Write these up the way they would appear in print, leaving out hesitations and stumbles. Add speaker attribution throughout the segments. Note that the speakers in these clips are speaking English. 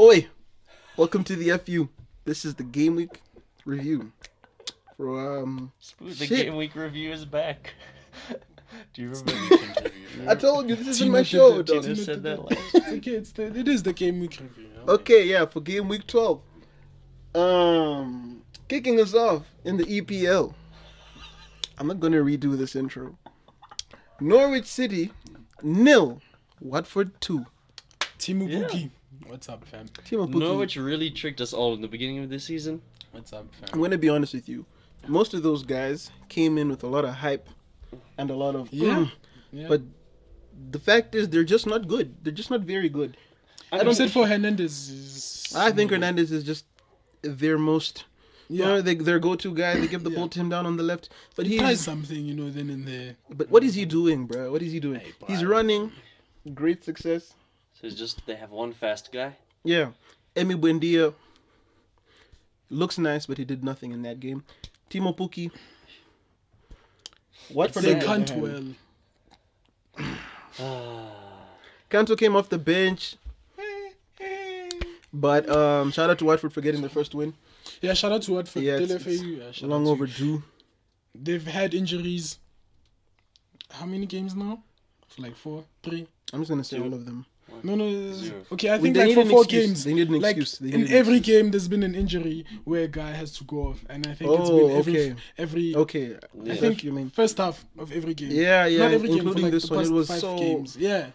Speaker 1: Oi! Welcome to the FU. This is the Gameweek review. For
Speaker 2: Smooth, the
Speaker 1: shit.
Speaker 2: Gameweek review is back. Do you remember?
Speaker 1: I told you this isn't
Speaker 3: Tina
Speaker 1: my
Speaker 3: did
Speaker 1: show,
Speaker 3: that,
Speaker 1: dog.
Speaker 2: Tina
Speaker 3: Tina
Speaker 2: said
Speaker 3: did
Speaker 2: that
Speaker 3: that.
Speaker 2: last
Speaker 3: It's okay. It is the game week review. You know?
Speaker 1: Okay, yeah, for Game Week 12. Kicking us off in the EPL. I'm not gonna redo this intro. Norwich City 0, Watford 2.
Speaker 3: Timu
Speaker 2: Yeah.
Speaker 3: Buki. What's up, fam?
Speaker 1: Team of Pookie.
Speaker 2: Norwich really tricked us all in the beginning of this season.
Speaker 3: What's up,
Speaker 1: I'm
Speaker 3: fam?
Speaker 1: gonna be honest with you. Most of those guys came in with a lot of hype and a lot of
Speaker 3: Yeah. Yeah.
Speaker 1: but the fact is they're just not good. They're just not very good.
Speaker 2: I
Speaker 3: don't
Speaker 2: don't
Speaker 3: said for Hernandez. Is
Speaker 1: I think Hernandez is just their most
Speaker 3: Yeah.
Speaker 1: their go-to guy. They give the
Speaker 3: Yeah.
Speaker 1: ball to him down on the left, but
Speaker 3: He tries
Speaker 1: he's
Speaker 3: something, then and there.
Speaker 1: but what is he doing, bro? What is he doing?
Speaker 3: Hey, bro,
Speaker 1: He's
Speaker 3: I-
Speaker 1: running, great success.
Speaker 2: So it's just they have one fast guy.
Speaker 1: Yeah, Emi Buendia looks nice, but he did nothing in that game. Timo Pukki. Watford
Speaker 3: They
Speaker 1: on the
Speaker 3: can't
Speaker 1: other hand,
Speaker 3: well.
Speaker 1: Kanto came off the bench, but shout out to Watford for getting the first win.
Speaker 3: Yeah, shout out to Watford.
Speaker 1: Yeah,
Speaker 3: Tell
Speaker 1: it's
Speaker 3: FAU, yeah, shout
Speaker 1: Long
Speaker 3: out to-
Speaker 1: overdue.
Speaker 3: They've had injuries. How many games now? For like 4, 3.
Speaker 1: I'm just gonna say
Speaker 2: Two.
Speaker 1: all of them.
Speaker 3: No.
Speaker 2: Zero.
Speaker 3: Okay, I think
Speaker 1: They
Speaker 3: like
Speaker 1: need
Speaker 3: for
Speaker 1: an
Speaker 3: 4
Speaker 1: excuse.
Speaker 3: games.
Speaker 1: They need an
Speaker 3: Like
Speaker 1: excuse. They need
Speaker 3: in
Speaker 1: an
Speaker 3: every
Speaker 1: excuse.
Speaker 3: game, there's been an injury where a guy has to go off, and I think it's
Speaker 1: Oh,
Speaker 3: been
Speaker 1: okay.
Speaker 3: every.
Speaker 1: Okay,
Speaker 2: Yeah.
Speaker 3: I think
Speaker 1: you mean
Speaker 3: first half of every game.
Speaker 1: yeah,
Speaker 3: Not every game, for
Speaker 1: including
Speaker 3: like
Speaker 1: this
Speaker 3: the
Speaker 1: one. It
Speaker 3: past
Speaker 1: was
Speaker 3: 5
Speaker 1: so
Speaker 3: games. Yeah.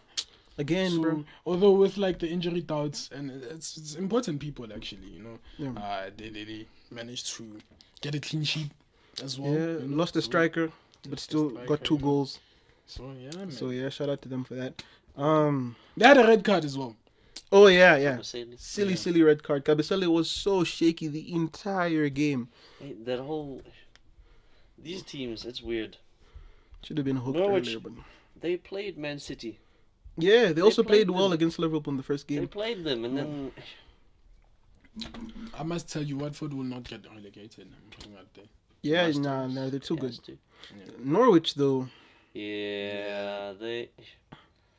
Speaker 1: again,
Speaker 3: So,
Speaker 1: bro.
Speaker 3: although with like the injury doubts, and it's important people actually,
Speaker 1: Yeah.
Speaker 3: they managed to get a clean sheet as well.
Speaker 1: Yeah, lost a striker, but
Speaker 3: lost a
Speaker 1: still
Speaker 3: striker,
Speaker 1: got 2
Speaker 3: yeah.
Speaker 1: goals.
Speaker 3: So yeah, man.
Speaker 1: So yeah, shout out to them for that.
Speaker 3: They had a red card as well.
Speaker 1: Oh yeah.
Speaker 2: Mercedes.
Speaker 1: Silly red card. Kabasele was so shaky the entire game.
Speaker 2: Hey, that whole these teams, it's weird.
Speaker 1: Should have been hooked
Speaker 2: Norwich.
Speaker 1: earlier, but
Speaker 2: They played Man City.
Speaker 1: yeah, they also
Speaker 2: played
Speaker 1: played well
Speaker 2: them.
Speaker 1: against Liverpool in the first
Speaker 2: They
Speaker 1: game.
Speaker 2: played them, and then
Speaker 3: I must tell you, Watford will not get relegated. I'm putting out there.
Speaker 1: Yeah,
Speaker 2: Masters.
Speaker 1: nah, they're too good.
Speaker 2: Has to.
Speaker 1: Norwich though,
Speaker 2: Yeah,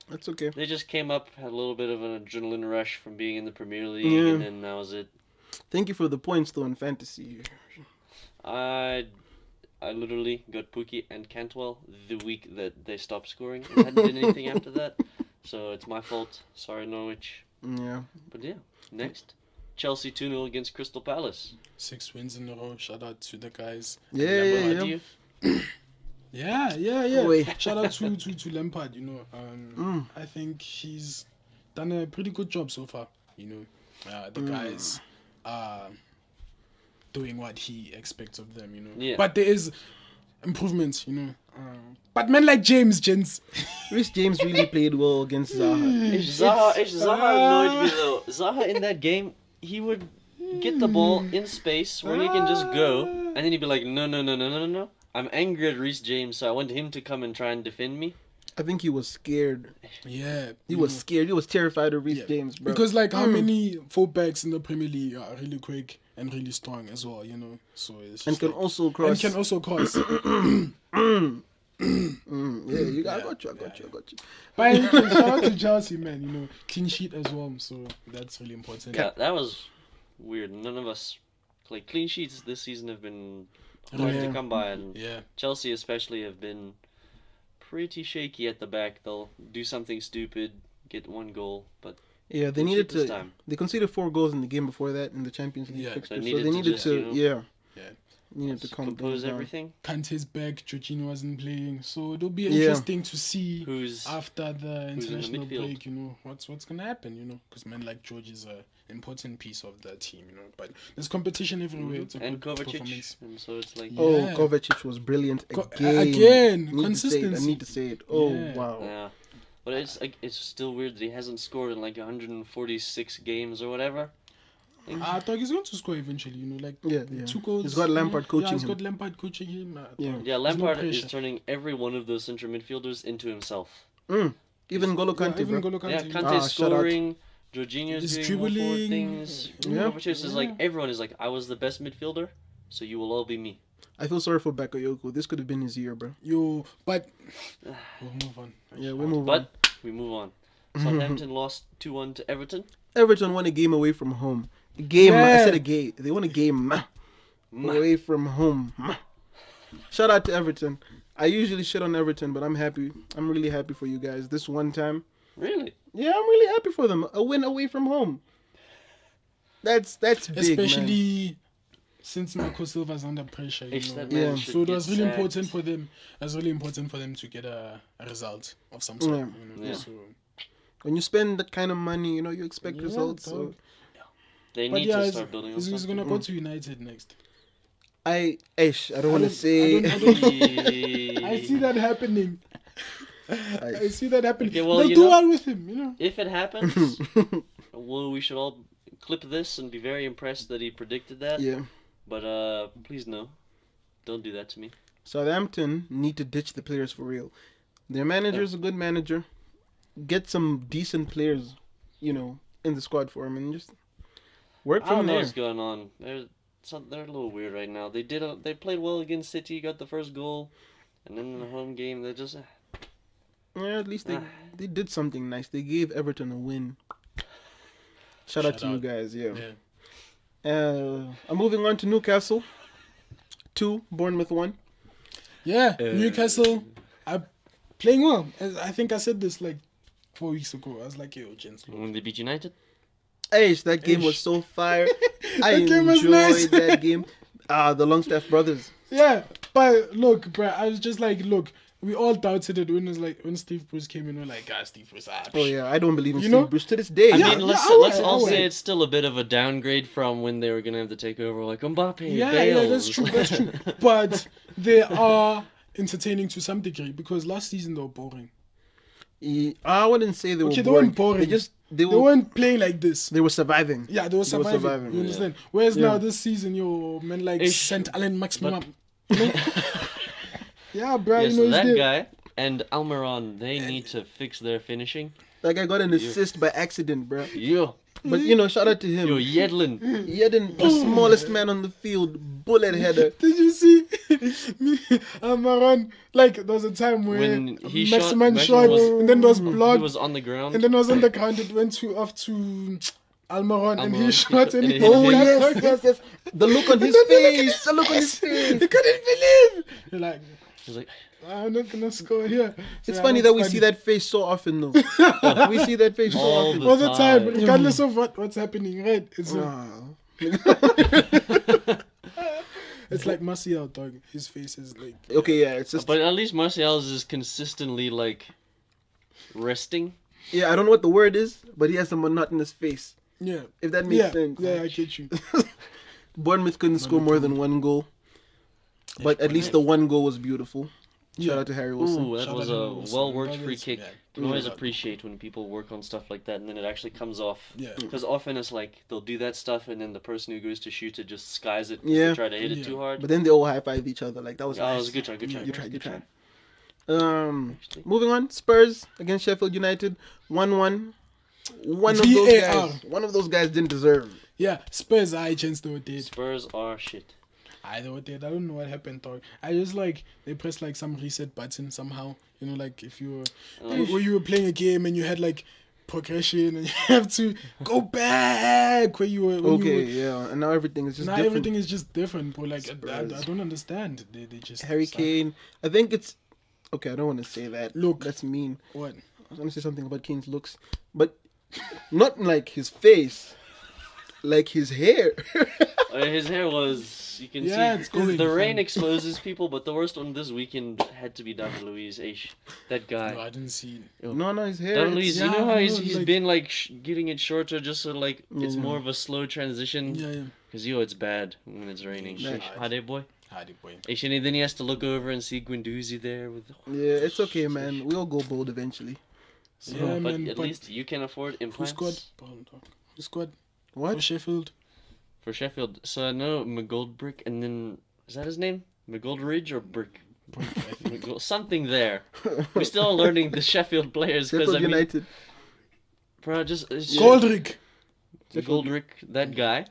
Speaker 1: that's okay.
Speaker 2: they just came up, had a little bit of an adrenaline rush from being in the Premier League,
Speaker 1: Yeah.
Speaker 2: and then that was it.
Speaker 1: Thank you for the points though in fantasy.
Speaker 2: I literally got Pookie and Cantwell the week that they stopped scoring and hadn't done anything after that. So it's my fault. Sorry, Norwich.
Speaker 1: Yeah,
Speaker 2: But yeah, next. Chelsea 2-0 against Crystal Palace.
Speaker 3: 6 wins in a row. Shout out to the guys.
Speaker 1: Yeah,
Speaker 3: And
Speaker 1: yeah,
Speaker 3: Lampard.
Speaker 2: How do you?
Speaker 3: Yeah.
Speaker 1: Wait.
Speaker 3: Shout out to Lampard. I think he's done a pretty good job so far. The guys are doing what he expects of them.
Speaker 2: Yeah.
Speaker 3: But there is improvements. But men like James, gents.
Speaker 1: Rhys James really played well against Zaha.
Speaker 2: If Zaha annoyed me though. Zaha in that game, he would get the ball in space where he can just go, and then he'd be like, no. I'm angry at Reece James, so I want him to come and try and defend me.
Speaker 1: I think he was scared.
Speaker 3: Yeah.
Speaker 1: He was scared. He was terrified of Rhys
Speaker 3: Yeah.
Speaker 1: James, bro.
Speaker 3: Because how many fullbacks in the Premier League are really quick and really strong as well, So it's just
Speaker 1: and can
Speaker 3: like-
Speaker 1: also
Speaker 3: and
Speaker 1: cross.
Speaker 3: can also cross.
Speaker 1: Yeah, I got you.
Speaker 3: But shout out to Chelsea, man. Clean sheet as well, so that's really important.
Speaker 2: Yeah, that was weird. None of us, like, clean sheets this season have been hard to
Speaker 1: Yeah.
Speaker 2: come by, and
Speaker 3: Yeah.
Speaker 2: Chelsea especially have been pretty shaky at the back. They'll do something stupid, get 1 goal, but
Speaker 1: Yeah, they
Speaker 2: Clean
Speaker 1: needed
Speaker 2: sheet this
Speaker 1: to.
Speaker 2: time.
Speaker 1: They conceded 4 goals in the game before that in the Champions League
Speaker 3: Yeah,
Speaker 1: fixture,
Speaker 2: so
Speaker 1: so
Speaker 2: needed
Speaker 1: they
Speaker 2: to
Speaker 1: needed
Speaker 2: just,
Speaker 1: to.
Speaker 2: you know,
Speaker 1: Yeah,
Speaker 3: Yeah.
Speaker 1: needed to calm
Speaker 2: compose
Speaker 1: down.
Speaker 2: everything.
Speaker 3: Kante's back, Jorginho wasn't playing, so it'll be
Speaker 1: Yeah.
Speaker 3: interesting to see
Speaker 2: Who's
Speaker 3: after the
Speaker 2: who's in the
Speaker 3: international
Speaker 2: midfield?
Speaker 3: break, what's gonna happen, because man like George is a important piece of the team, But there's competition everywhere. It's a
Speaker 2: and
Speaker 3: good
Speaker 2: Kovacic,
Speaker 3: performance.
Speaker 2: and so it's like,
Speaker 1: Oh,
Speaker 3: Yeah.
Speaker 1: Kovacic was brilliant
Speaker 3: Ko-
Speaker 1: again.
Speaker 3: again,
Speaker 1: Need to say it. I
Speaker 3: consistency.
Speaker 1: need to say it. Oh
Speaker 3: Yeah.
Speaker 1: wow.
Speaker 2: yeah. But it's like it's still weird that he hasn't scored in like 146 games or whatever.
Speaker 3: I thought he's going to score eventually,
Speaker 1: Yeah.
Speaker 3: 2 goals.
Speaker 1: He's got Lampard coaching
Speaker 3: he's
Speaker 1: him.
Speaker 3: got Lampard coaching him.
Speaker 1: Yeah.
Speaker 2: Yeah,
Speaker 3: no
Speaker 2: Lampard is
Speaker 3: pressure.
Speaker 2: turning every one of those central midfielders into himself.
Speaker 1: Even Golo Kante,
Speaker 3: even
Speaker 1: bro.
Speaker 3: N'Golo
Speaker 2: Yeah,
Speaker 3: Kante.
Speaker 2: Kante's
Speaker 1: shout out.
Speaker 2: scoring, Jorginho's
Speaker 3: He's
Speaker 2: doing more forward
Speaker 3: dribbling.
Speaker 2: things.
Speaker 1: Yeah.
Speaker 2: Kovacic is like, everyone is like, I was the best midfielder, so you will all be me.
Speaker 1: I feel sorry for Bakayoko. This could have been his year, bro.
Speaker 3: But we'll move on.
Speaker 1: Yeah, we move on.
Speaker 2: But we move on. Southampton lost 2-1 to Everton.
Speaker 1: Everton won a game away from home. A game. I
Speaker 3: Yeah.
Speaker 1: said a game. They won a game away from home. Shout out to Everton. I usually shit on Everton, but I'm happy. I'm really happy for you guys. This one time,
Speaker 2: Really?
Speaker 1: yeah, I'm really happy for them. A win away from home. That's big, man.
Speaker 3: Especially since Marco Silva's under pressure.
Speaker 2: If
Speaker 3: You
Speaker 2: that
Speaker 3: know?
Speaker 2: man
Speaker 1: Yeah.
Speaker 2: should
Speaker 3: So it
Speaker 2: get
Speaker 3: was really
Speaker 2: sacked.
Speaker 3: important for them. It was really important for them to get a result of some sort.
Speaker 1: Yeah.
Speaker 3: You know?
Speaker 2: Yeah.
Speaker 3: So,
Speaker 1: When you spend that kind of money, you expect
Speaker 3: Yeah,
Speaker 1: results. So
Speaker 3: dog.
Speaker 2: They
Speaker 3: but
Speaker 2: need
Speaker 3: yeah,
Speaker 2: to
Speaker 3: he's,
Speaker 2: start building on
Speaker 3: he's
Speaker 2: something.
Speaker 3: gonna go to United next.
Speaker 1: I don't want to
Speaker 3: I
Speaker 1: say.
Speaker 3: I see that happening. I see that happening.
Speaker 2: Okay, well,
Speaker 3: They'll
Speaker 2: you
Speaker 3: do
Speaker 2: know-
Speaker 3: well with him, you know.
Speaker 2: If it happens, well, we should all clip this and be very impressed that he predicted that.
Speaker 1: Yeah.
Speaker 2: But please no, don't do that to me.
Speaker 1: Southampton need to ditch the players for real. Their manager is a good manager. Get some decent players, in the squad for him, and just work
Speaker 2: I don't
Speaker 1: from
Speaker 2: know
Speaker 1: there.
Speaker 2: what's going on. They're a little weird right now. They played well against City, got the first goal, and then in the home game they just
Speaker 1: Yeah, at least they did something nice. They gave Everton a win. Shout out
Speaker 3: Shout
Speaker 1: to you
Speaker 3: out.
Speaker 1: guys. Yeah.
Speaker 3: Yeah.
Speaker 1: I'm moving on to Newcastle. 2, Bournemouth 1.
Speaker 3: Yeah, Newcastle are playing well. As I think I said this like 4 weeks ago. I was like, yo, gents.
Speaker 2: when they beat United.
Speaker 1: Eish, that game was
Speaker 3: Eish.
Speaker 1: so fire. I
Speaker 3: That game was
Speaker 1: enjoyed
Speaker 3: nice.
Speaker 1: that game. The Longstaff brothers.
Speaker 3: Yeah, but look, bruh, I was just like, look, we all doubted it when Steve Bruce came in. We're like, Steve Bruce.
Speaker 1: Oh yeah, I don't believe in
Speaker 3: You
Speaker 1: Steve
Speaker 3: know?
Speaker 1: Bruce to this day.
Speaker 2: I
Speaker 3: Yeah,
Speaker 2: mean, let's
Speaker 3: I would,
Speaker 2: let's all
Speaker 3: I would.
Speaker 2: say it's still a bit of a downgrade from when they were gonna have to take over, like Mbappe,
Speaker 3: Yeah,
Speaker 2: Bale.
Speaker 3: that's true. That's true. But they are entertaining to some degree because last season they were boring.
Speaker 1: I wouldn't say they were
Speaker 3: Okay, they
Speaker 1: boring.
Speaker 3: weren't boring.
Speaker 1: They
Speaker 3: They weren't playing like this.
Speaker 1: were surviving.
Speaker 3: Yeah, they were surviving. You understand? Whereas
Speaker 1: Yeah.
Speaker 3: now this season, yo, men like
Speaker 2: Ish.
Speaker 3: St. Allen Maximum. You know? Yeah, bro.
Speaker 2: Yes,
Speaker 3: you know, he's
Speaker 2: that
Speaker 3: there.
Speaker 2: guy and Almiron, they need to fix their finishing.
Speaker 1: Like I got an assist by accident, bro.
Speaker 2: Yo,
Speaker 1: But shout out to him.
Speaker 2: yo, Yedlin.
Speaker 1: He had the smallest man on the field, bullet header.
Speaker 3: Did you see me, Maran? Like there was a time where
Speaker 2: When he
Speaker 3: Maximan
Speaker 2: shot-
Speaker 3: shot,
Speaker 2: Maximan
Speaker 3: and then there was
Speaker 2: He
Speaker 3: blood,
Speaker 2: was on the ground.
Speaker 3: and then it was on the ground. It went off to Almiron, and he
Speaker 2: Almiron,
Speaker 3: shot, and
Speaker 2: and
Speaker 3: he
Speaker 2: it hit
Speaker 1: Oh
Speaker 2: him.
Speaker 1: yes. The look on his face. The look on his face.
Speaker 3: He couldn't believe. You're like,
Speaker 2: He was like,
Speaker 3: I'm not gonna score here.
Speaker 1: It's
Speaker 3: Yeah,
Speaker 1: funny
Speaker 3: that's
Speaker 1: that we see that face so often, though. We see that face so
Speaker 2: All
Speaker 1: often.
Speaker 2: the
Speaker 3: all the time,
Speaker 2: time.
Speaker 3: regardless of what's happening, right? It's it's like Martial, dog. His face is like
Speaker 1: Okay, yeah, it's just
Speaker 2: but at least Martial's is consistently like resting.
Speaker 1: I don't know what the word is, but he has a monotonous face.
Speaker 3: yeah,
Speaker 1: If that makes
Speaker 3: yeah,
Speaker 1: sense.
Speaker 3: yeah. I get you.
Speaker 1: Bournemouth couldn't score more than one goal, but at least the one goal was beautiful. Shout out to Harry Wilson.
Speaker 2: Ooh, that
Speaker 3: Shout
Speaker 2: was
Speaker 3: out to
Speaker 2: a
Speaker 3: Wilson.
Speaker 2: well-worked
Speaker 3: That
Speaker 2: free
Speaker 3: is-
Speaker 2: kick.
Speaker 3: yeah.
Speaker 2: Can always
Speaker 3: Yeah.
Speaker 2: appreciate when people work on stuff like that and then it actually comes off.
Speaker 3: Yeah.
Speaker 2: Because often it's like they'll do that stuff and then the person who goes to shoot it just skies it. 'Cause
Speaker 1: Yeah.
Speaker 2: They try to hit it
Speaker 3: Yeah.
Speaker 2: too hard.
Speaker 1: But then they all high five each other. Like that was
Speaker 2: Oh, it
Speaker 1: nice.
Speaker 2: was a good try. Good try.
Speaker 1: You tried.
Speaker 2: Good try.
Speaker 1: Moving on. Spurs against Sheffield United. 1-1. One
Speaker 3: VAR.
Speaker 1: of those guys didn't deserve.
Speaker 3: Yeah, Spurs. I chance they were dead.
Speaker 2: Spurs are shit.
Speaker 3: They were dead. I don't know what happened, dog. I just like they pressed like some reset button somehow. You know, like if you were when you were playing a game and you had like progression and you have to go back where you were. When you were,
Speaker 1: Yeah. And now everything is just
Speaker 3: now
Speaker 1: different.
Speaker 3: everything is just different, bro. Like I
Speaker 1: Spurs.
Speaker 3: don't understand. They just
Speaker 1: Harry
Speaker 3: suck.
Speaker 1: Kane. I think it's okay. I don't want to say that.
Speaker 3: Look.
Speaker 1: That's mean.
Speaker 3: What?
Speaker 1: I was gonna say something about Kane's looks, but not like his face, like his hair.
Speaker 2: His hair was. You can
Speaker 3: Yeah,
Speaker 2: see
Speaker 3: it's going
Speaker 2: the rain
Speaker 3: fine.
Speaker 2: exposes people, but the worst one this weekend had to be David Luiz. That guy.
Speaker 3: No, I didn't see.
Speaker 1: no, his hair.
Speaker 2: David
Speaker 1: it's-
Speaker 2: Luiz,
Speaker 3: yeah,
Speaker 2: you know how
Speaker 3: I
Speaker 2: he's
Speaker 3: know, like-
Speaker 2: been like getting it shorter just so like it's
Speaker 1: Yeah.
Speaker 2: more of a slow transition.
Speaker 3: Yeah.
Speaker 2: Because it's bad when it's raining.
Speaker 1: Yeah.
Speaker 2: Hade boy.
Speaker 3: Hardy boy.
Speaker 2: And then he has to look over and see Guendouzi there with.
Speaker 1: Yeah, it's okay, man. We all go bold eventually.
Speaker 3: Yeah,
Speaker 2: but
Speaker 3: man.
Speaker 2: at
Speaker 3: But
Speaker 2: least you can afford
Speaker 3: who
Speaker 2: implants.
Speaker 3: scored? Who scored for
Speaker 1: What?
Speaker 3: Sheffield?
Speaker 2: For Sheffield. So I know McGoldbrick and then is that his name? McGoldridge or Brick? Something there. We're still learning the Sheffield players because
Speaker 1: Sheffield
Speaker 2: I mean,
Speaker 1: United.
Speaker 2: bro, just
Speaker 3: Goldrick.
Speaker 2: McGoldrick, that guy.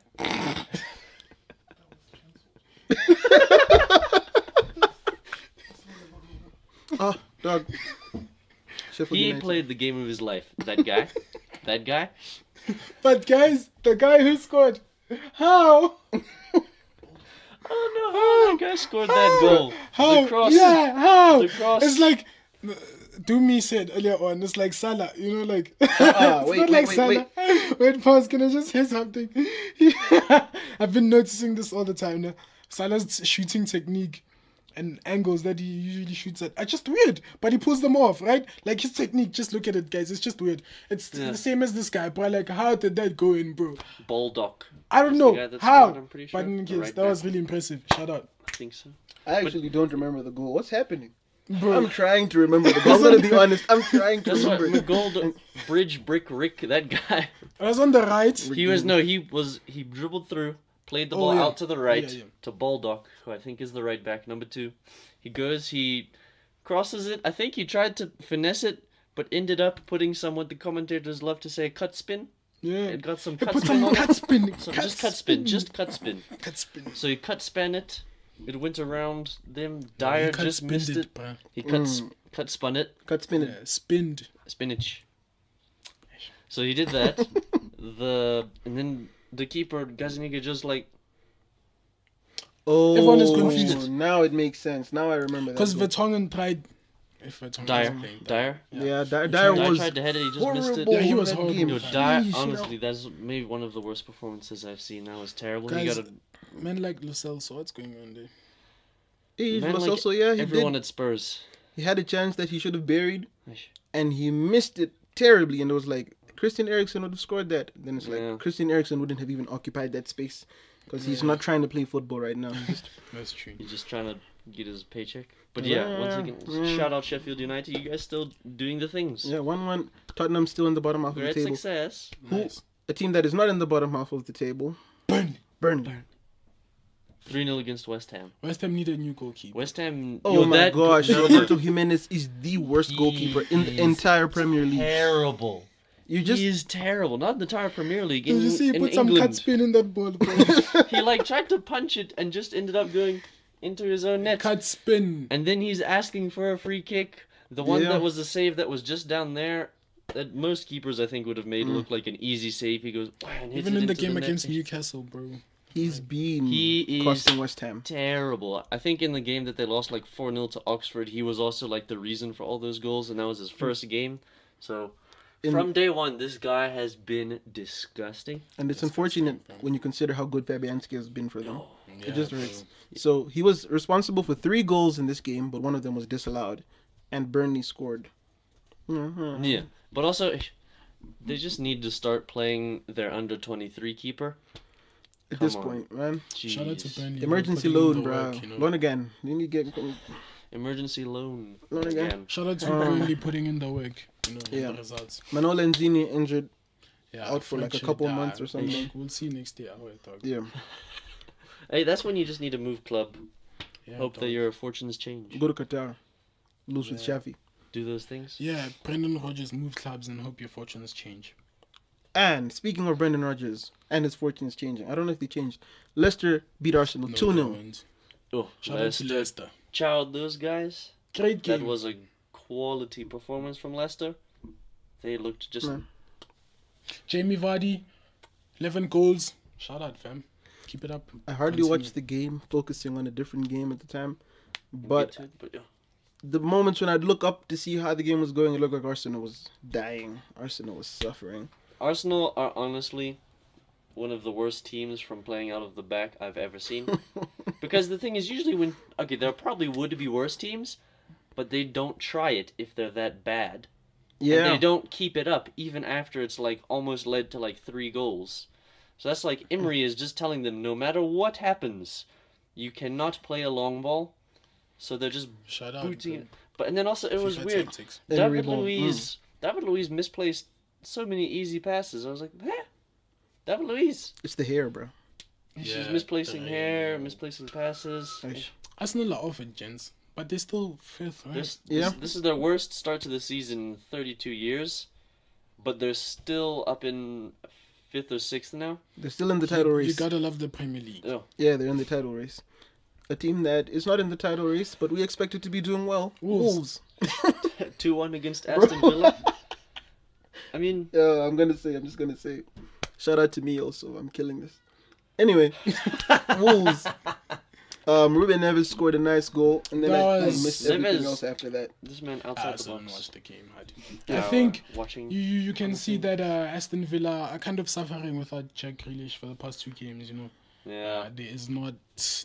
Speaker 1: Oh, dog. Sheffield
Speaker 2: He
Speaker 1: United.
Speaker 2: played the game of his life. That guy. That guy?
Speaker 3: But guys, the guy who scored, how?
Speaker 2: I don't know how that guy scored that goal.
Speaker 3: How?
Speaker 2: The cross.
Speaker 3: Yeah, how?
Speaker 2: The cross.
Speaker 3: It's like Dumi said earlier on. It's like Salah, like it's
Speaker 1: wait,
Speaker 3: not
Speaker 1: wait,
Speaker 3: like
Speaker 1: wait,
Speaker 3: Salah. Wait, pause. Can I just say something? I've been noticing this all the time now. Salah's shooting technique and angles that he usually shoots at are just weird, but he pulls them off, right? Like his technique. Just look at it, guys. It's just weird. It's the same as this guy, but like, how did that go in, bro?
Speaker 2: Baldock.
Speaker 3: I don't
Speaker 2: The
Speaker 3: know
Speaker 2: guy that
Speaker 3: how.
Speaker 2: scored, I'm pretty sure.
Speaker 3: But in
Speaker 2: The
Speaker 3: case
Speaker 2: right
Speaker 3: that was
Speaker 2: back.
Speaker 3: really impressive. Shout out,
Speaker 2: I think so.
Speaker 1: I actually don't remember the goal. What's happening?
Speaker 3: bro.
Speaker 1: I'm trying to remember the goal. I'm gonna be honest. I'm trying to
Speaker 2: That's what
Speaker 1: remember.
Speaker 2: McGold, Bridge, Brick, Rick, that guy.
Speaker 3: I was on the right.
Speaker 2: He dribbled through, played the
Speaker 3: Oh,
Speaker 2: ball
Speaker 3: yeah.
Speaker 2: out to the right
Speaker 3: Yeah.
Speaker 2: to Baldock, who I think is the right back, number 2. He crosses it. I think he tried to finesse it, but ended up putting some what the commentators love to say cut spin.
Speaker 3: Yeah.
Speaker 2: It got some
Speaker 3: He
Speaker 2: cut
Speaker 3: put
Speaker 2: spin
Speaker 3: some
Speaker 2: on
Speaker 3: cut
Speaker 2: it.
Speaker 3: spin.
Speaker 2: So just cut spin.
Speaker 3: Cut spin.
Speaker 2: So he cut span it. It went around them.
Speaker 3: He
Speaker 2: Dyer
Speaker 3: cut
Speaker 2: just
Speaker 3: spinned
Speaker 2: missed it.
Speaker 3: bruh.
Speaker 2: He
Speaker 1: Mm.
Speaker 2: cut spun it.
Speaker 1: Cut spin it.
Speaker 3: Yeah, spinned.
Speaker 2: Spinach. So he did that. And then the keeper Gazaniga just like
Speaker 1: Oh,
Speaker 3: Everyone is confused.
Speaker 1: Now it makes sense. Now I remember that.
Speaker 3: Because
Speaker 1: goal.
Speaker 3: Vertonghen tried. If Vertonghen was playing.
Speaker 2: Dyer.
Speaker 1: Yeah, Dyer
Speaker 2: Dyer
Speaker 1: was
Speaker 2: tried to head it. He just missed it.
Speaker 1: horrible
Speaker 3: Yeah, he
Speaker 1: in
Speaker 3: was
Speaker 1: that
Speaker 3: horrible.
Speaker 1: game.
Speaker 2: Yo, Dyer,
Speaker 1: Sheesh,
Speaker 2: honestly, that's maybe one of the worst performances I've seen. That was terrible. He
Speaker 3: Guys,
Speaker 2: got a
Speaker 3: men like Lo Celso, what's going on there?
Speaker 1: He
Speaker 2: man
Speaker 1: was
Speaker 2: like
Speaker 1: also, yeah, he
Speaker 2: everyone
Speaker 1: did.
Speaker 2: at Spurs.
Speaker 1: He had a chance that he should have buried,
Speaker 2: Ish.
Speaker 1: and he missed it terribly. And it was like Christian Eriksen would have scored that. Then it's like
Speaker 2: Yeah.
Speaker 1: Christian Eriksen wouldn't have even occupied that space because he's not trying to play football right now. He's just-
Speaker 3: That's true.
Speaker 2: He's just trying to get his paycheck. But yeah, once again, shout out Sheffield United. You guys still doing the things.
Speaker 1: yeah, 1-1. Tottenham still in the bottom half of the
Speaker 2: Great
Speaker 1: table.
Speaker 2: success.
Speaker 3: Nice.
Speaker 1: A team that is not in the bottom half of the table. Burnley.
Speaker 2: 3-0 against West Ham.
Speaker 3: West Ham need a new goalkeeper.
Speaker 2: West Ham.
Speaker 1: Oh my
Speaker 2: that
Speaker 1: gosh,
Speaker 2: no,
Speaker 1: Roberto Jimenez is the worst goalkeeper in the
Speaker 2: is
Speaker 1: entire Premier League.
Speaker 2: Terrible.
Speaker 1: You just
Speaker 2: He is terrible. Not the entire Premier League.
Speaker 3: Did you see he
Speaker 2: in
Speaker 3: put some cut
Speaker 2: England.
Speaker 3: spin in that ball, bro?
Speaker 2: He tried to punch it and just ended up going into his own net.
Speaker 3: Cut spin.
Speaker 2: And then he's asking for a free kick. The one
Speaker 1: Yeah.
Speaker 2: that was the save that was just down there, that most keepers I think would have made look like an easy save. He goes, "Wow," and hits
Speaker 3: Even
Speaker 2: it
Speaker 3: in the
Speaker 2: into
Speaker 3: game
Speaker 2: net.
Speaker 3: against Newcastle, bro.
Speaker 1: he's been
Speaker 2: He is
Speaker 1: costing West Ham.
Speaker 2: terrible. I think in the game that they lost like 4-0 to Oxford, he was also like the reason for all those goals, and that was his first game. So from day one, this guy has been disgusting.
Speaker 1: And it's unfortunate when you consider how good Fabianski has been for them.
Speaker 3: Yeah,
Speaker 1: It just
Speaker 3: bro.
Speaker 1: hurts. So he was responsible for 3 goals in this game, but one of them was disallowed, and Burnley scored. Mhm.
Speaker 2: Yeah, but also they just need to start playing their under-23 keeper.
Speaker 1: At this
Speaker 2: Come on.
Speaker 1: point, man.
Speaker 3: Shout out to
Speaker 2: Jeez.
Speaker 3: Burnley.
Speaker 1: Emergency
Speaker 3: bro,
Speaker 1: loan,
Speaker 3: putting in
Speaker 1: bro.
Speaker 3: the work, you know.
Speaker 1: Loan again. You need to get.
Speaker 2: Emergency loan.
Speaker 1: Loan again.
Speaker 3: Shout out to Burnley putting in the work.
Speaker 1: Yeah.
Speaker 3: The results.
Speaker 1: Manola and Zini injured.
Speaker 3: Yeah,
Speaker 1: Out for like a
Speaker 3: fractured
Speaker 1: couple
Speaker 3: that.
Speaker 1: months or something.
Speaker 3: Like, we'll see next year how it talk.
Speaker 1: Yeah.
Speaker 2: Hey, that's when you just need to move club.
Speaker 3: Yeah,
Speaker 2: Hope that
Speaker 3: dog.
Speaker 2: your fortunes change.
Speaker 1: Go to Qatar. Lose with
Speaker 3: Yeah.
Speaker 1: Shafi.
Speaker 2: Do those things.
Speaker 3: Yeah, Brendan Rodgers move clubs and hope your fortunes change.
Speaker 1: And speaking of Brendan Rodgers and his fortunes changing, I don't know if they changed. Leicester beat Arsenal 2-0.
Speaker 2: Oh,
Speaker 3: Shout out to Leicester.
Speaker 2: Chow those guys.
Speaker 3: Great
Speaker 2: That
Speaker 3: game.
Speaker 2: was a quality performance from Leicester. They looked just
Speaker 1: Yeah.
Speaker 3: Jamie Vardy, 11 goals. Shout out, fam. Keep it up.
Speaker 1: I hardly
Speaker 3: Continue.
Speaker 1: watched the game, focusing on a different game at the time. But
Speaker 2: yeah.
Speaker 1: the moments when I'd look up to see how the game was going, it looked like Arsenal was dying. Arsenal was suffering.
Speaker 2: Arsenal are honestly one of the worst teams from playing out of the back I've ever seen. Because the thing is, usually there probably would be worse teams, but they don't try it if they're that bad. And
Speaker 1: Yeah.
Speaker 2: they don't keep it up even after it's like almost led to like 3 goals. So that's like Emery is just telling them no matter what happens, you cannot play a long ball. So they're just
Speaker 3: Shout out.
Speaker 2: booting
Speaker 3: bro.
Speaker 2: it. But and then also it was
Speaker 3: FIFA
Speaker 2: weird.
Speaker 3: tactics.
Speaker 1: Emery
Speaker 2: David
Speaker 1: ball.
Speaker 2: Luiz misplaced so many easy passes. I was like, David Luiz.
Speaker 1: It's the hair, bro.
Speaker 2: She's
Speaker 3: Yeah,
Speaker 2: misplacing
Speaker 3: the-
Speaker 2: hair, misplacing passes.
Speaker 1: Aish.
Speaker 3: Arsenal are off it, gents. But they're still fifth, right?
Speaker 2: This is their worst start to the season in 32 years, but they're still up in 5th or 6th now.
Speaker 1: They're still in the title race.
Speaker 3: You gotta love the Premier League.
Speaker 2: Oh,
Speaker 1: Yeah, they're in the title race. A team that is not in the title race, but we expect it to be doing well.
Speaker 3: Wolves.
Speaker 2: 2-1 against Aston Villa. I mean,
Speaker 1: I'm just gonna say, shout out to me also. I'm killing this. Anyway, Wolves. Ruben Neves scored a nice goal, and then I missed everything
Speaker 2: Neves-
Speaker 1: else after that.
Speaker 2: this man
Speaker 3: I
Speaker 2: outside the
Speaker 3: still haven't
Speaker 2: box.
Speaker 3: watched the game.
Speaker 2: Yeah,
Speaker 3: I think
Speaker 2: watching.
Speaker 3: you can see that Aston Villa are kind of suffering without Jack Grealish for the past 2 games. You know,
Speaker 2: Yeah.
Speaker 3: there is not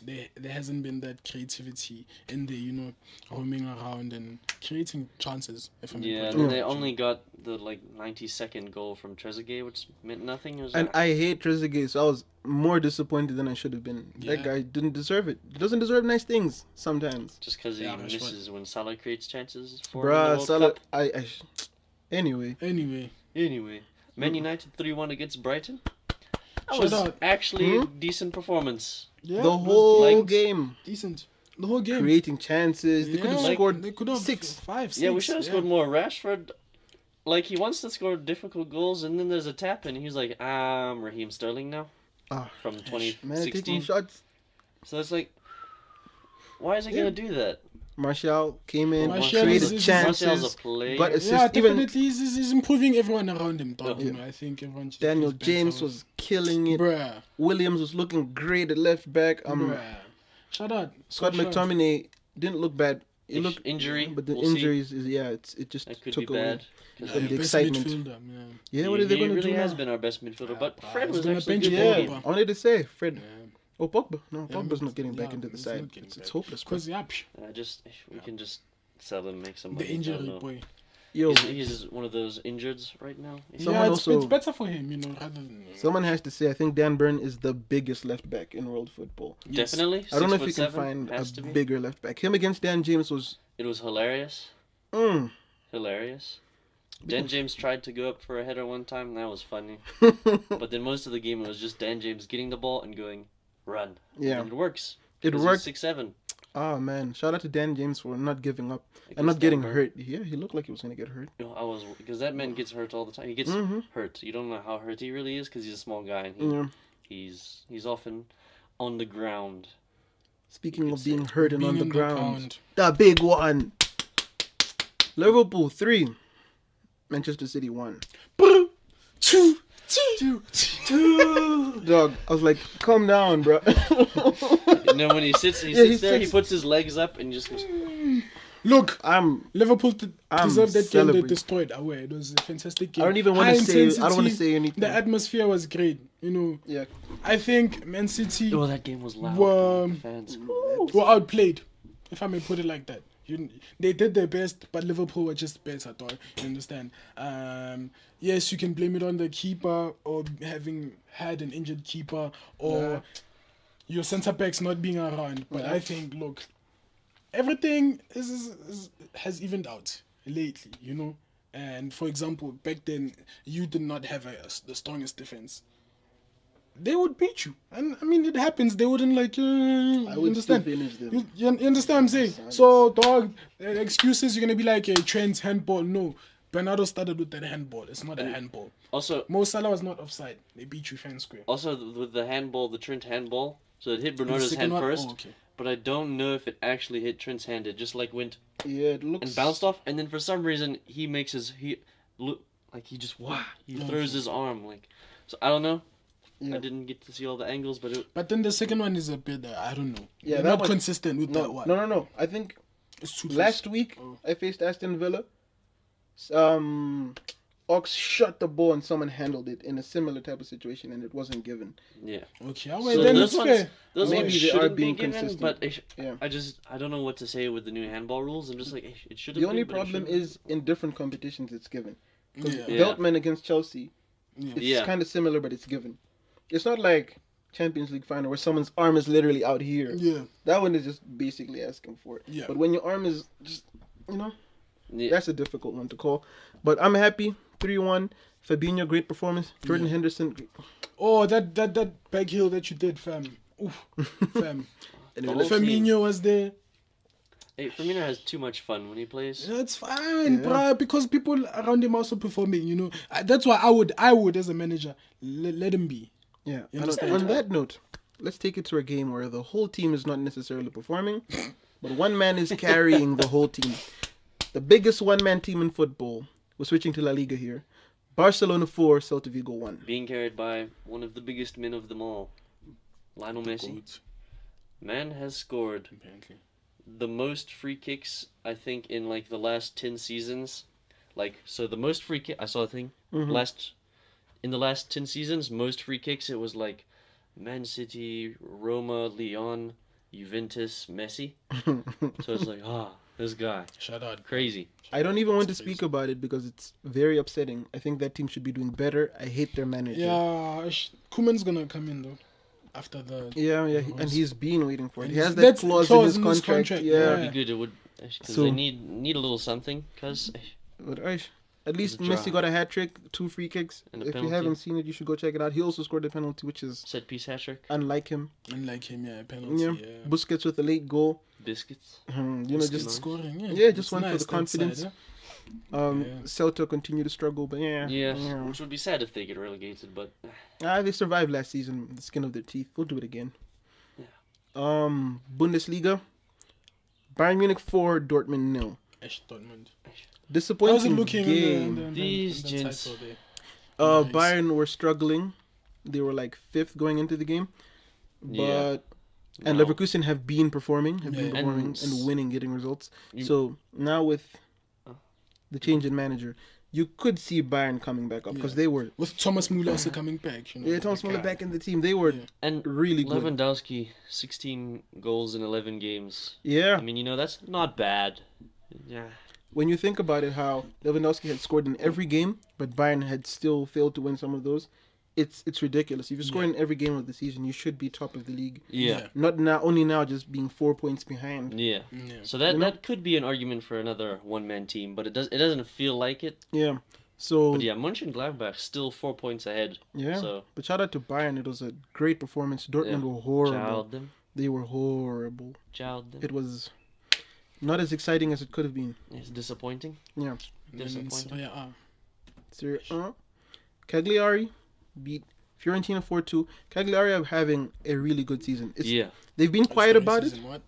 Speaker 3: there hasn't been that creativity in there. You know, roaming around and creating chances. If I'm
Speaker 2: Yeah,
Speaker 3: being
Speaker 2: and
Speaker 3: put
Speaker 2: they
Speaker 3: it.
Speaker 2: only got the 90-second goal from Trezeguet, which meant nothing. It was
Speaker 1: And I hate Trezeguet, so I was more disappointed than I should have been.
Speaker 3: Yeah.
Speaker 1: That guy didn't deserve it. He doesn't deserve nice things sometimes.
Speaker 2: just because he
Speaker 3: Yeah, Rashford.
Speaker 2: misses when Salah creates chances for him in the
Speaker 1: Bruh,
Speaker 2: World
Speaker 1: Salah.
Speaker 2: Cup.
Speaker 1: Anyway,
Speaker 2: Anyway, Man United 3-1 against Brighton. That
Speaker 3: Shout
Speaker 2: was
Speaker 3: out.
Speaker 2: actually a decent performance.
Speaker 3: Yeah,
Speaker 1: the
Speaker 3: it was
Speaker 1: whole
Speaker 2: like-
Speaker 1: game
Speaker 3: decent. The whole game.
Speaker 1: creating chances. They could have
Speaker 3: Yeah,
Speaker 1: scored
Speaker 3: they could have
Speaker 1: 6.
Speaker 3: 5, 6.
Speaker 2: Yeah, we should have scored more. Rashford, he wants to score difficult goals, and then there's a tap, and he's like, I'm Raheem Sterling now.
Speaker 1: Ah,
Speaker 2: From
Speaker 1: Man, taking
Speaker 2: 2016.
Speaker 1: shots.
Speaker 2: So it's like, why is he going to do that?
Speaker 1: Martial came in,
Speaker 3: Martial
Speaker 1: created
Speaker 3: is-
Speaker 1: chances,
Speaker 2: Martial's a player.
Speaker 1: got assists.
Speaker 3: Yeah,
Speaker 1: Even
Speaker 3: definitely. He's improving everyone around him, dog.
Speaker 1: Yeah.
Speaker 3: You know, I think everyone. just
Speaker 1: Daniel
Speaker 3: feels better
Speaker 1: James
Speaker 3: with-
Speaker 1: was killing it.
Speaker 3: Bruh.
Speaker 1: Williams was looking great at left back.
Speaker 3: Bruh. Shout out.
Speaker 1: Scott
Speaker 3: Shout out.
Speaker 1: McTominay didn't look bad. He
Speaker 2: Ish-
Speaker 1: looked
Speaker 2: injury,
Speaker 1: but the
Speaker 2: we'll see.
Speaker 1: injuries is it just
Speaker 2: That could
Speaker 1: took
Speaker 2: be
Speaker 1: away.
Speaker 2: bad.
Speaker 3: Yeah,
Speaker 1: From the
Speaker 3: best
Speaker 1: excitement.
Speaker 3: midfielder,
Speaker 1: Yeah, what are they
Speaker 2: he
Speaker 1: going to
Speaker 2: really
Speaker 1: do
Speaker 2: has
Speaker 1: now?
Speaker 2: been our best midfielder, but
Speaker 3: Yeah,
Speaker 2: Fred
Speaker 3: he's
Speaker 2: was
Speaker 3: gonna
Speaker 2: actually
Speaker 3: bench
Speaker 2: good.
Speaker 1: Yeah,
Speaker 2: in the
Speaker 3: Pogba.
Speaker 2: game.
Speaker 1: I wanted to say Fred.
Speaker 3: Yeah.
Speaker 1: Oh, Pogba. No,
Speaker 3: Yeah,
Speaker 1: Pogba's
Speaker 3: but-
Speaker 1: not getting back
Speaker 3: yeah,
Speaker 1: into the
Speaker 3: he's
Speaker 1: side.
Speaker 3: not getting
Speaker 1: It's
Speaker 3: back.
Speaker 1: hopeless. Bro.
Speaker 3: Because
Speaker 2: We can just sell him, make some money.
Speaker 3: the
Speaker 2: I
Speaker 3: injury
Speaker 2: don't know.
Speaker 3: boy.
Speaker 1: Yo,
Speaker 2: He's one of those injureds right now.
Speaker 1: Someone
Speaker 3: yeah,
Speaker 1: also-
Speaker 3: it's better for him, you know, rather than.
Speaker 1: someone has to say I think Dan Burn is the biggest left back in world football.
Speaker 3: Yes.
Speaker 2: Definitely.
Speaker 1: I don't know if
Speaker 2: 6'7",
Speaker 1: you can find a
Speaker 2: has to be.
Speaker 1: bigger left back. Him against Dan James was
Speaker 2: It was hilarious. Hilarious. Dan James tried to go up for a header one time, and that was funny. But then most of the game it was just Dan James getting the ball and going, run.
Speaker 1: Yeah.
Speaker 2: And it works.
Speaker 1: It
Speaker 2: 'Cause he's
Speaker 1: worked.
Speaker 2: 6'7".
Speaker 1: Oh man, shout out to Dan James for not giving up and
Speaker 2: Against
Speaker 1: not getting
Speaker 2: Dan Burn.
Speaker 1: hurt. Yeah, he looked like he was gonna get hurt.
Speaker 2: Because that man gets hurt all the time. He gets
Speaker 1: Mhm.
Speaker 2: hurt. You don't know how hurt he really is because he's a small guy and
Speaker 1: Yeah.
Speaker 2: he's often on the ground.
Speaker 1: Speaking
Speaker 2: You
Speaker 1: of
Speaker 2: could
Speaker 1: being
Speaker 2: say.
Speaker 1: hurt and
Speaker 3: Being
Speaker 1: on the
Speaker 3: in
Speaker 1: ground, the big one. Liverpool 3, Manchester City 1.
Speaker 3: Two.
Speaker 1: Dog, I was like, calm down, bro.
Speaker 2: And then when he sits
Speaker 1: he
Speaker 2: there, he
Speaker 1: sits-
Speaker 2: puts his legs up and just goes,
Speaker 3: Look,
Speaker 1: I'm
Speaker 3: Liverpool
Speaker 1: I'm
Speaker 3: deserved that game. They
Speaker 1: celebrating.
Speaker 3: destroyed away. It was a fantastic game.
Speaker 1: I don't even want
Speaker 3: High
Speaker 1: to say. I don't want to
Speaker 3: intensity.
Speaker 1: say anything.
Speaker 3: The atmosphere was great. You know,
Speaker 1: Yeah.
Speaker 3: I think Man City
Speaker 2: oh, that game was loud.
Speaker 3: Were-
Speaker 2: The fans.
Speaker 3: were outplayed, if I may put it like that. They did their best, but Liverpool were just better, dog. You understand? Yes, you can blame it on the keeper or having had an injured keeper or your centre backs not being around. But
Speaker 1: Yeah.
Speaker 3: I think, look, everything has evened out lately, you know. And for example, back then you did not have the strongest defense. They would beat you, and I mean it happens. They wouldn't
Speaker 1: I
Speaker 3: you
Speaker 1: would still
Speaker 3: understand?
Speaker 1: finish them.
Speaker 3: You understand what I'm saying? So, dog, excuses, you're going to be like, Trent's handball. No. Bernardo started with that handball. It's not a handball.
Speaker 2: Also,
Speaker 3: Mo Salah was not offside. They beat you fair and square.
Speaker 2: with the handball, the Trent handball, so it hit Bernardo's
Speaker 3: second
Speaker 2: hand
Speaker 3: one?
Speaker 2: first,
Speaker 3: Oh, okay.
Speaker 2: but I don't know if it actually hit Trent's hand. It just went
Speaker 1: Yeah, it looks.
Speaker 2: and bounced off, and then for some reason he makes he just he throws his arm so I don't know.
Speaker 1: Yeah.
Speaker 2: I didn't get to see all the angles, but
Speaker 3: But then the second one is a bit, I don't know.
Speaker 1: Yeah,
Speaker 3: They're
Speaker 1: that
Speaker 3: not
Speaker 1: one-
Speaker 3: consistent with that one.
Speaker 1: No. I think
Speaker 3: It's too
Speaker 1: last
Speaker 3: close.
Speaker 1: week
Speaker 3: Oh.
Speaker 1: I faced Aston Villa. Ox shot the ball and someone handled it in a similar type of situation and it wasn't given.
Speaker 2: yeah.
Speaker 3: Okay,
Speaker 2: So
Speaker 3: then
Speaker 2: those
Speaker 3: it's
Speaker 2: ones,
Speaker 3: fair.
Speaker 2: those
Speaker 1: Maybe
Speaker 2: ones
Speaker 1: they are
Speaker 2: shouldn't
Speaker 1: being
Speaker 2: be given,
Speaker 1: consistent.
Speaker 2: but
Speaker 1: Yeah.
Speaker 2: I don't know what to say with the new handball rules. I'm just it should have.
Speaker 1: The only
Speaker 2: been, but it
Speaker 1: problem
Speaker 2: shouldn't.
Speaker 1: is in different competitions it's given.
Speaker 3: Yeah.
Speaker 2: Yeah.
Speaker 1: Veltman against Chelsea,
Speaker 3: Yeah.
Speaker 1: it's
Speaker 2: Yeah.
Speaker 1: kind of similar, but it's given. It's not like Champions League final where someone's arm is literally out here.
Speaker 3: Yeah.
Speaker 1: That one is just basically asking for it.
Speaker 3: Yeah.
Speaker 1: But when your arm is just,
Speaker 2: Yeah.
Speaker 1: that's a difficult one to call. But I'm happy. 3-1. Fabinho, great performance. Jordan Henderson.
Speaker 3: Oh, that back heel that you did, fam. Oof, fam.
Speaker 1: Anyway,
Speaker 2: whole
Speaker 1: let's-
Speaker 2: team.
Speaker 3: Firmino was there.
Speaker 2: Hey, Firmino has too much fun when he plays.
Speaker 3: That's fine,
Speaker 1: Yeah.
Speaker 3: bruh, because people around him are also performing, you know. That's why I would as a manager, let him be.
Speaker 1: yeah.
Speaker 3: You
Speaker 1: And
Speaker 3: understand?
Speaker 1: on that note, let's take it to a game where the whole team is not necessarily performing, but one man is carrying the whole team. The biggest one-man team in football. We're switching to La Liga here. Barcelona 4, Celta Vigo 1.
Speaker 2: Being carried by one of the biggest men of them all, Lionel Messi.
Speaker 3: Goat,
Speaker 2: Man has scored
Speaker 3: apparently.
Speaker 2: the most free kicks, I think, in like the last 10 seasons. So the most free kick, I saw a thing, in the last 10 seasons, most free kicks, it was like Man City, Roma, Lyon, Juventus, Messi. So it's like, this guy,
Speaker 3: Shout out.
Speaker 2: crazy.
Speaker 1: I don't even want to
Speaker 3: Please.
Speaker 1: speak about it because it's very upsetting. I think that team should be doing better. I hate their manager.
Speaker 3: Yeah, Koeman's gonna come in though. After the
Speaker 1: Yeah,
Speaker 3: Yes.
Speaker 1: and he's been waiting for it. He
Speaker 3: And
Speaker 1: has that
Speaker 3: that's
Speaker 1: clause,
Speaker 3: clause
Speaker 1: in
Speaker 3: in
Speaker 1: his
Speaker 3: his
Speaker 1: contract.
Speaker 3: contract,
Speaker 1: Yeah.
Speaker 2: It'd be good, it would, because
Speaker 1: So-
Speaker 2: they need a little something, because
Speaker 1: But at least
Speaker 2: It was a
Speaker 1: Messi
Speaker 2: draw.
Speaker 1: got a hat trick, 2 free kicks.
Speaker 2: And a
Speaker 1: If you
Speaker 2: penalty.
Speaker 1: haven't seen it, you should go check it out. He also scored a penalty, which is
Speaker 2: set piece hat trick,
Speaker 1: unlike him.
Speaker 3: unlike him, yeah, penalty,
Speaker 1: Yeah.
Speaker 3: yeah.
Speaker 1: Busquets with a late goal.
Speaker 2: biscuits.
Speaker 3: Just
Speaker 1: Just
Speaker 3: scoring, yeah.
Speaker 1: Yeah, just
Speaker 3: It's
Speaker 1: went for the
Speaker 3: that
Speaker 1: confidence.
Speaker 3: side, Yeah.
Speaker 1: Celta continue to struggle, but
Speaker 2: Yeah, which would be sad if they get relegated, but
Speaker 1: They survived last season, the skin of their teeth. We'll do it again.
Speaker 2: Yeah.
Speaker 1: Bundesliga, Bayern Munich 4, Dortmund 0.
Speaker 3: Dortmund. I
Speaker 1: Disappointing
Speaker 3: wasn't looking
Speaker 1: game.
Speaker 2: These
Speaker 3: the
Speaker 2: gents.
Speaker 3: title there. Nice.
Speaker 1: Bayern were struggling. They were like 5th going into the game, but
Speaker 2: Yeah.
Speaker 1: and
Speaker 2: No.
Speaker 1: Leverkusen have been performing,
Speaker 3: Yeah.
Speaker 1: and winning, getting results.
Speaker 2: You-
Speaker 1: So now with
Speaker 2: Oh.
Speaker 1: the change in manager, you could see Bayern coming back up because
Speaker 3: Yeah.
Speaker 1: they were.
Speaker 3: With Thomas Muller also coming back, you know.
Speaker 1: Yeah, Thomas
Speaker 3: the
Speaker 1: Muller
Speaker 3: guy.
Speaker 1: back in the team. They were
Speaker 3: Yeah.
Speaker 2: And
Speaker 1: really good.
Speaker 2: Lewandowski, 16 goals in 11 games.
Speaker 1: Yeah,
Speaker 2: I mean, that's not bad. Yeah.
Speaker 1: when you think about it, how Lewandowski had scored in every game, but Bayern had still failed to win some of those. It's ridiculous. If you score in every game of the season, you should be top of the league.
Speaker 2: Yeah.
Speaker 1: Not now, only now, just being 4 points behind.
Speaker 2: Yeah.
Speaker 3: Yeah.
Speaker 2: So that
Speaker 1: You know?
Speaker 2: that could be an argument for another one-man team, but it doesn't feel like it.
Speaker 1: Yeah. So
Speaker 2: But yeah, Mönchengladbach still 4 points ahead.
Speaker 1: yeah.
Speaker 2: So
Speaker 1: But shout out to Bayern. It was a great performance. Dortmund were horrible.
Speaker 2: jowled them.
Speaker 1: They were horrible.
Speaker 2: Jowled them.
Speaker 1: It was not as exciting as it could have been.
Speaker 2: It's disappointing.
Speaker 1: Yeah.
Speaker 3: And then
Speaker 2: Disappointing.
Speaker 3: Serie A.
Speaker 1: Serie A. Cagliari beat Fiorentina 4-2. Cagliari are having a really good season.
Speaker 2: Yeah.
Speaker 1: They've been quiet about it.
Speaker 3: Racism, what?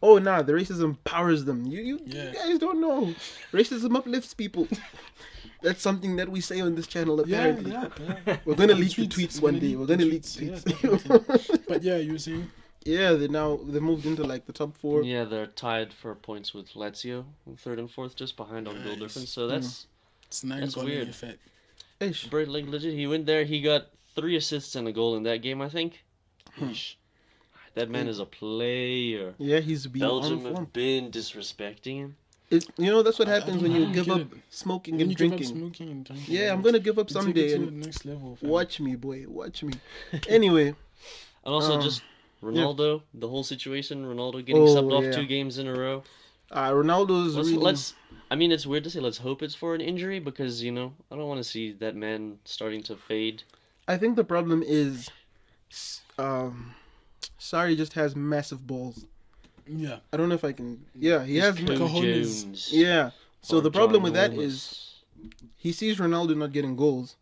Speaker 1: Oh, nah, the racism powers them. You
Speaker 3: Yeah.
Speaker 1: guys don't know. Racism uplifts people. That's something that we say on this channel, apparently.
Speaker 3: Yeah.
Speaker 1: We're going to leak the tweets one day. We're going to leak the
Speaker 3: Yeah,
Speaker 1: tweets.
Speaker 3: definitely. But yeah, you were saying?
Speaker 1: Yeah, they moved into like the top 4.
Speaker 2: Yeah, they're tied for points with Lazio, in 3rd and 4th, just behind on goal
Speaker 3: Nice.
Speaker 2: difference. So that's
Speaker 3: It's nine
Speaker 2: That's
Speaker 3: goal
Speaker 2: weird.
Speaker 3: effect.
Speaker 1: Ish.
Speaker 2: Bert, like legit. He went there. He got 3 assists and a goal in that game, I think.
Speaker 3: Ish.
Speaker 2: That man is a player.
Speaker 1: Yeah, he's been
Speaker 2: Belgium
Speaker 1: on form.
Speaker 2: have been disrespecting him.
Speaker 1: That's what happens when you
Speaker 3: don't
Speaker 1: give
Speaker 3: get
Speaker 1: up
Speaker 3: it.
Speaker 1: smoking
Speaker 3: When
Speaker 1: and
Speaker 3: you give up
Speaker 1: drinking.
Speaker 3: smoking and drinking,
Speaker 1: Yeah, I'm going to give up
Speaker 3: you take it
Speaker 1: someday.
Speaker 3: to the
Speaker 1: And
Speaker 3: next level. fam.
Speaker 1: watch me, boy. Watch me. Anyway,
Speaker 2: And also
Speaker 1: Um,
Speaker 2: just Ronaldo, the whole situation. Ronaldo getting subbed off
Speaker 1: yeah.
Speaker 2: 2 games in a row.
Speaker 1: Ronaldo's really...
Speaker 2: Let's. I mean, it's weird to say. Let's hope it's for an injury because I don't want to see that man starting to fade.
Speaker 1: I think the problem is... Sorry just has massive balls.
Speaker 3: Yeah.
Speaker 1: I don't know if I can... Yeah, he has...
Speaker 2: Code
Speaker 3: cojones.
Speaker 2: Jones.
Speaker 1: Yeah. So
Speaker 2: or
Speaker 1: the problem with that
Speaker 2: ginormous.
Speaker 1: is he sees Ronaldo not getting goals,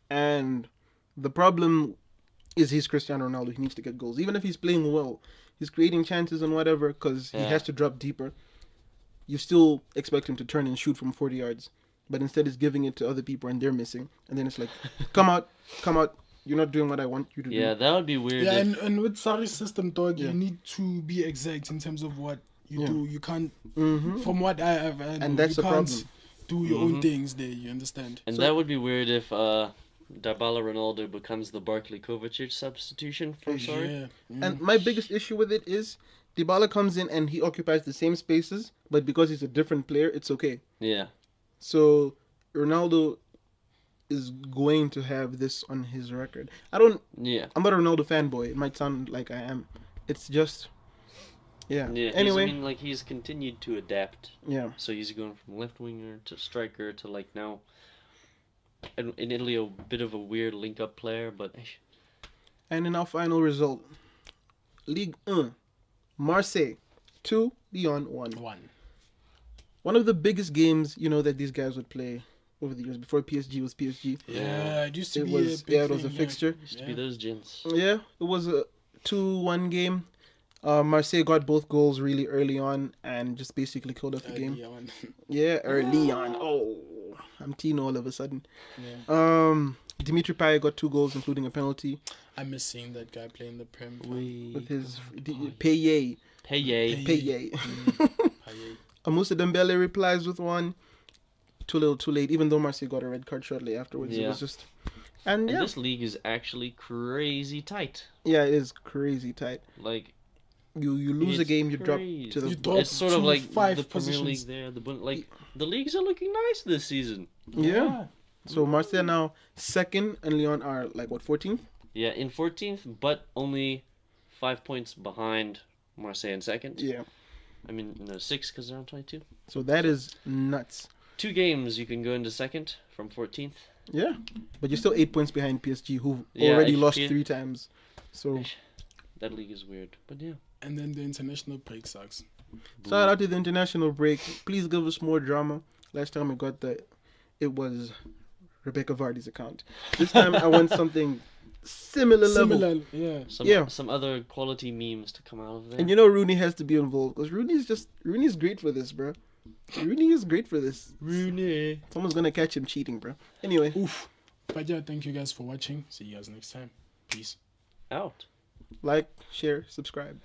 Speaker 1: and the problem is he's Cristiano Ronaldo. He needs to get goals, even if he's playing well. He's creating chances and whatever because he
Speaker 2: Yeah.
Speaker 1: has to drop deeper. You still expect him to turn and shoot from 40 yards, but instead he's giving it to other people and they're missing. And then it's like, come out. You're not doing what I want you to
Speaker 2: Yeah,
Speaker 1: do.
Speaker 2: that would be weird.
Speaker 3: Yeah,
Speaker 2: if-
Speaker 3: and with Sarri's system, dog,
Speaker 1: Yeah.
Speaker 3: you need to be exact in terms of what you
Speaker 1: Yeah.
Speaker 3: do. You can't,
Speaker 1: Mm-hmm.
Speaker 3: from what I have,
Speaker 1: And that's
Speaker 3: you
Speaker 1: the
Speaker 3: can't
Speaker 1: problem.
Speaker 3: do your own
Speaker 2: Mhm.
Speaker 3: things there. You understand?
Speaker 2: and
Speaker 1: So-
Speaker 2: that would be weird if Dybala Ronaldo becomes the Barkley Kovacic substitution for Sarri.
Speaker 3: Yeah.
Speaker 1: And my biggest issue with it is Dybala comes in and he occupies the same spaces, but because he's a different player, it's okay.
Speaker 2: Yeah.
Speaker 1: So Ronaldo is going to have this on his record.
Speaker 2: Yeah.
Speaker 1: I'm not a Ronaldo fanboy. It might sound like I am. It's just, yeah.
Speaker 2: Yeah.
Speaker 1: Anyway,
Speaker 2: He's continued to adapt.
Speaker 1: yeah.
Speaker 2: So he's going from left winger to striker to now. In Italy, a bit of a weird link-up player, but
Speaker 1: And in our final result, Ligue 1, Marseille 2, Lyon 1. One of the biggest games, that these guys would play over the years before PSG was PSG.
Speaker 3: Yeah, it used to
Speaker 1: It
Speaker 3: be
Speaker 1: was
Speaker 3: a big
Speaker 1: it was a
Speaker 3: thing,
Speaker 1: fixture.
Speaker 2: used to be those gents.
Speaker 1: Yeah, it was a 2-1 game. Marseille got both goals really early on and just basically killed off the game.
Speaker 3: Yeah, man.
Speaker 1: Yeah, early on. Oh, I'm Tino all of a sudden.
Speaker 3: Yeah.
Speaker 1: Dimitri Payet got 2 goals, including a penalty.
Speaker 3: I miss seeing that guy play in the Prem.
Speaker 1: With his Payet.
Speaker 3: Payet. Payet.
Speaker 1: Moussa Dembele replies with 1. Too little, too late. Even though Marseille got a red card shortly afterwards, it
Speaker 2: Yeah.
Speaker 1: was just.
Speaker 2: And
Speaker 1: yeah,
Speaker 2: this league is actually crazy tight.
Speaker 1: yeah, it is crazy tight.
Speaker 2: Like
Speaker 1: You lose a
Speaker 2: it's
Speaker 1: game, you drop
Speaker 2: crazy.
Speaker 1: to the.
Speaker 3: You drop
Speaker 2: It's sort of
Speaker 3: to
Speaker 2: like
Speaker 3: 5
Speaker 2: the Premier League
Speaker 3: positions.
Speaker 2: there. The leagues are looking nice this season.
Speaker 1: Yeah. So Marseille now 2nd, and Lyon are like what 14th?
Speaker 2: Yeah, in 14th, but only 5 points behind Marseille in 2nd.
Speaker 1: Yeah.
Speaker 2: I mean, no, 6 because they're on 22.
Speaker 1: So that is nuts.
Speaker 2: 2 games you can go into 2nd from 14th.
Speaker 1: Yeah, but you're still 8 points behind PSG, who've
Speaker 2: Yeah,
Speaker 1: already
Speaker 2: if
Speaker 1: lost
Speaker 2: P-
Speaker 1: 3 times. So
Speaker 2: That league is weird, but yeah.
Speaker 3: And then the international break sucks.
Speaker 1: shout out to the international break. Please give us more drama. Last time we got it was Rebecca Vardy's account. This time I want something similar level.
Speaker 3: Similar, yeah.
Speaker 1: Yeah.
Speaker 2: Some other quality memes to come out of there.
Speaker 1: And you know Rooney has to be involved because Rooney's great for this, bro. Rooney is great for this.
Speaker 2: Rooney.
Speaker 1: Someone's gonna catch him cheating, bro. Anyway,
Speaker 3: Oof. But yeah, thank you guys for watching. See you guys next time. Peace.
Speaker 2: Out.
Speaker 1: like, share, subscribe.